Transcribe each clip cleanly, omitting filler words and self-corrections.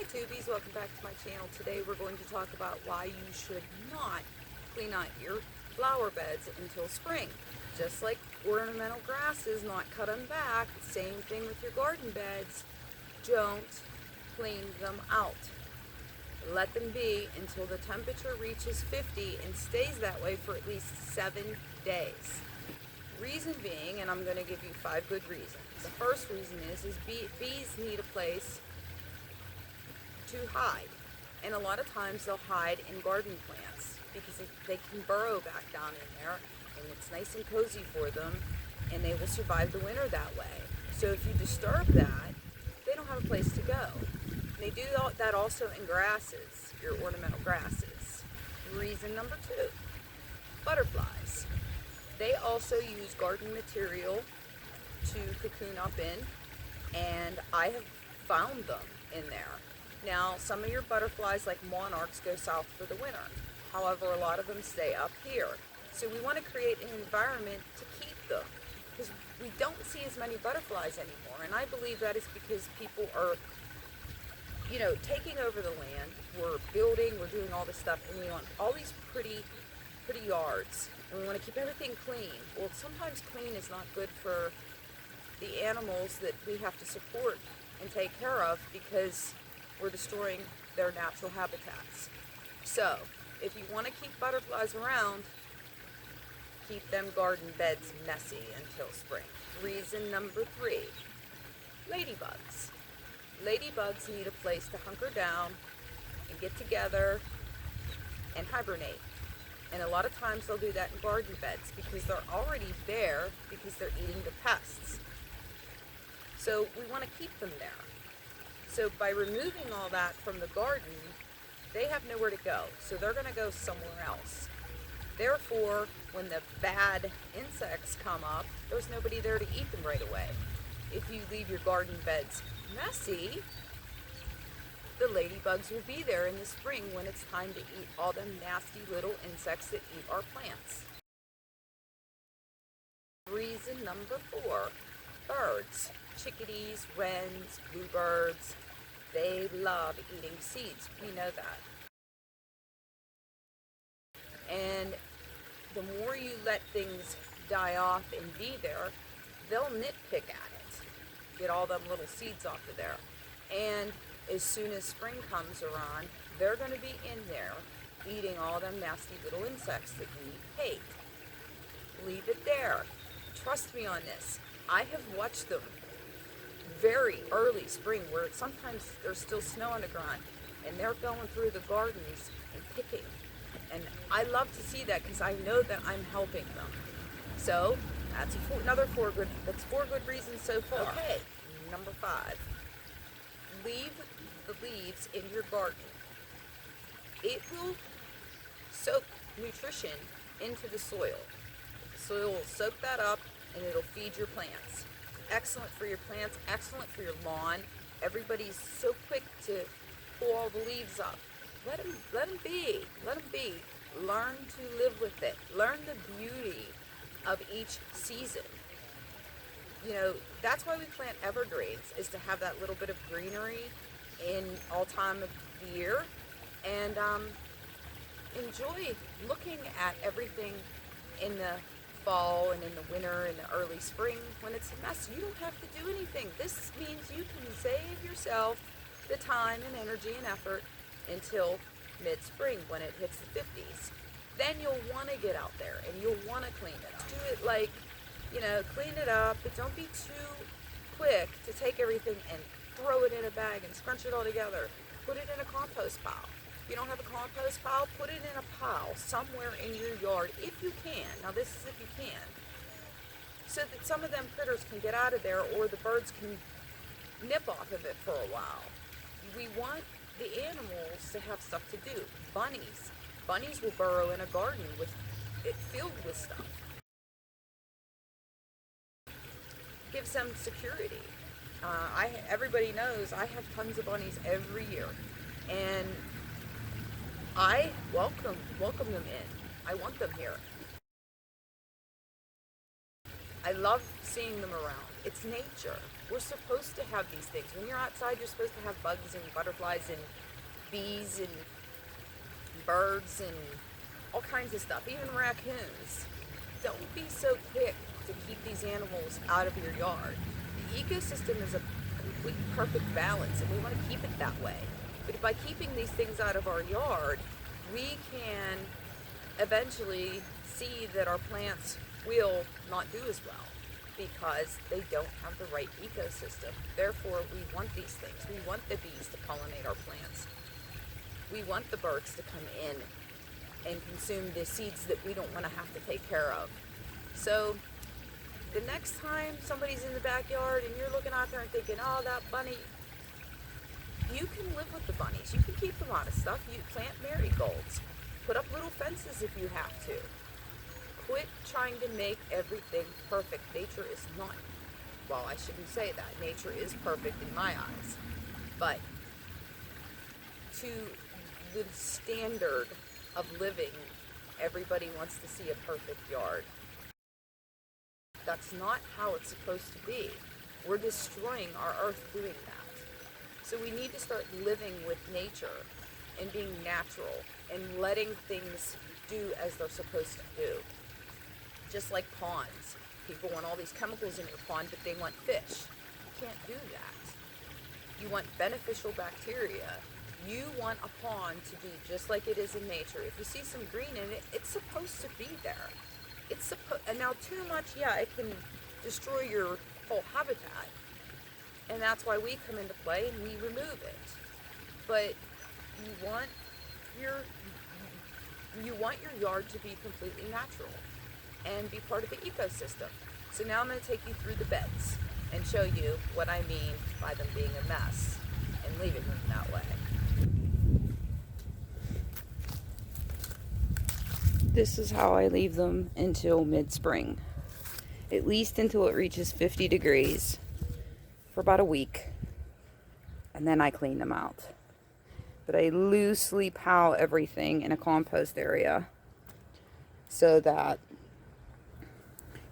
Hi Tubies, welcome back to my channel. Today we're going to talk about why you should not clean out your flower beds until spring. Just like ornamental grasses, not cut them back, same thing with your garden beds. Don't clean them out. Let them be until the temperature reaches 50 and stays that way for at least 7 days. Reason being, and I'm going to give you 5 good reasons. The first reason is bees need a place to hide, and a lot of times they'll hide in garden plants because they can burrow back down in there and it's nice and cozy for them, and they will survive the winter that way. So if you disturb that, they don't have a place to go. They do that also in grasses, your ornamental grasses. Reason number 2, butterflies. They also use garden material to cocoon up in, and I have found them in there. Now, some of your butterflies, like monarchs, go south for the winter. However, a lot of them stay up here. So we want to create an environment to keep them, because we don't see as many butterflies anymore. And I believe that is because people are, taking over the land. We're building, we're doing all this stuff, and we want all these pretty yards. And we want to keep everything clean. Well, sometimes clean is not good for the animals that we have to support and take care of, because we're destroying their natural habitats. So, if you want to keep butterflies around, keep them garden beds messy until spring. Reason number 3, ladybugs. Ladybugs need a place to hunker down and get together and hibernate. And a lot of times they'll do that in garden beds because they're already there because they're eating the pests. So we want to keep them there. So by removing all that from the garden, they have nowhere to go. So they're going to go somewhere else. Therefore, when the bad insects come up, there's nobody there to eat them right away. If you leave your garden beds messy, the ladybugs will be there in the spring when it's time to eat all them nasty little insects that eat our plants. Reason number 4, birds. Chickadees, wrens, bluebirds, they love eating seeds. We know that. And the more you let things die off and be there, they'll nitpick at it. Get all them little seeds off of there. And as soon as spring comes around, they're going to be in there eating all them nasty little insects that we hate. Leave it there. Trust me on this. I have watched them very early spring, where sometimes there's still snow on the ground, and they're going through the gardens and picking. And I love to see that because I know that I'm helping them. So that's that's 4 good reasons so far. Okay, number 5. Leave the leaves in your garden. It will soak nutrition into the soil. The soil will soak that up and it'll feed your plants. Excellent for your plants, excellent for your lawn. Everybody's so quick to pull all the leaves up. Let them be. Let them be. Learn to live with it. Learn the beauty of each season. That's why we plant evergreens, is to have that little bit of greenery in all time of the year, and enjoy looking at everything in the fall and in the winter and the early spring when it's a mess. You don't have to do anything. This means you can save yourself the time and energy and effort until mid-spring when it hits the 50s. Then you'll want to get out there and you'll want to clean it up. Do it like, clean it up, but don't be too quick to take everything and throw it in a bag and scrunch it all together. Put it in a compost pile. If you don't have a compost pile, put it in a pile somewhere in your yard if you can. Now this is if you can. So that some of them critters can get out of there, or the birds can nip off of it for a while. We want the animals to have stuff to do. Bunnies will burrow in a garden with it filled with stuff. Gives them security. Everybody knows I have tons of bunnies every year, and I welcome them in. I want them here. I love seeing them around. It's nature. We're supposed to have these things. When you're outside, you're supposed to have bugs and butterflies and bees and birds and all kinds of stuff, even raccoons. Don't be so quick to keep these animals out of your yard. The ecosystem is a complete perfect balance, and we want to keep it that way. But by keeping these things out of our yard, we can eventually see that our plants will not do as well because they don't have the right ecosystem. Therefore, we want these things. We want the bees to pollinate our plants. We want the birds to come in and consume the seeds that we don't want to have to take care of. So the next time somebody's in the backyard and you're looking out there and thinking, oh, that bunny, you can live with the bunnies. You can keep them out of stuff. You plant marigolds. Put up little fences if you have to. Quit trying to make everything perfect. Nature is not. Well, I shouldn't say that. Nature is perfect in my eyes. But to the standard of living, everybody wants to see a perfect yard. That's not how it's supposed to be. We're destroying our earth doing that. So we need to start living with nature and being natural and letting things do as they're supposed to do. Just like ponds. People want all these chemicals in your pond, but they want fish. You can't do that. You want beneficial bacteria. You want a pond to be just like it is in nature. If you see some green in it, it's supposed to be there. And now too much, yeah, it can destroy your whole habitat. And that's why we come into play and we remove it. But you want your yard to be completely natural and be part of the ecosystem. So now I'm going to take you through the beds and show you what I mean by them being a mess and leaving them that way. This is how I leave them until mid-spring. At least until it reaches 50 degrees for about a week. And then I clean them out. But I loosely pile everything in a compost area so that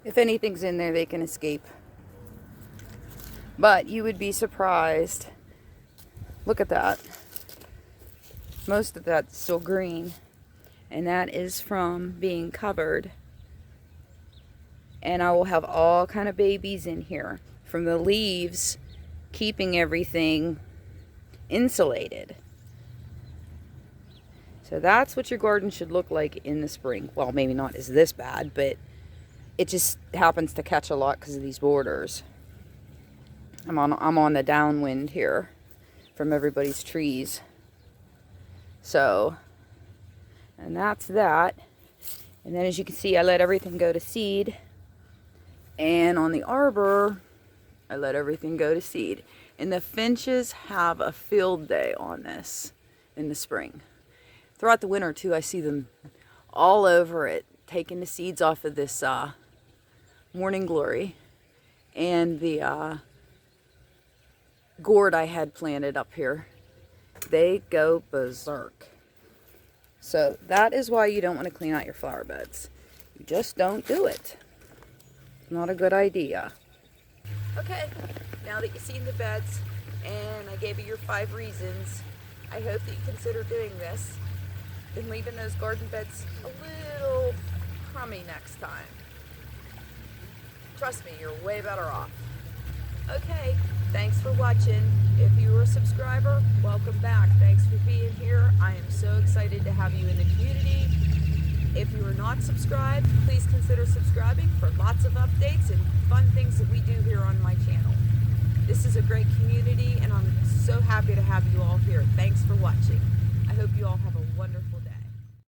if anything's in there, they can escape. But you would be surprised. Look at that. Most of that's still green. And that is from being covered. And I will have all kind of babies in here from the leaves keeping everything insulated. So that's what your garden should look like in the spring. Well, maybe not as this bad, but it just happens to catch a lot because of these borders. I'm on the downwind here from everybody's trees. So, and that's that. And then as you can see, I let everything go to seed. And on the arbor, I let everything go to seed. And the finches have a field day on this in the spring. Throughout the winter too, I see them all over it, taking the seeds off of this morning glory. And the gourd I had planted up here, they go berserk. So that is why you don't want to clean out your flower beds. You just don't do it. It's not a good idea. Okay, now that you've seen the beds and I gave you your 5 reasons, I hope that you consider doing this and leaving those garden beds a little crummy next time. Trust me, you're way better off. Okay, thanks for watching. If you were a subscriber, welcome back. Thanks for being here. I am so excited to have you in the community. If you are not subscribed, please consider subscribing for lots of updates and fun things that we do here on my channel. This is a great community and I'm so happy to have you all here. Thanks for watching. I hope you all have a wonderful day.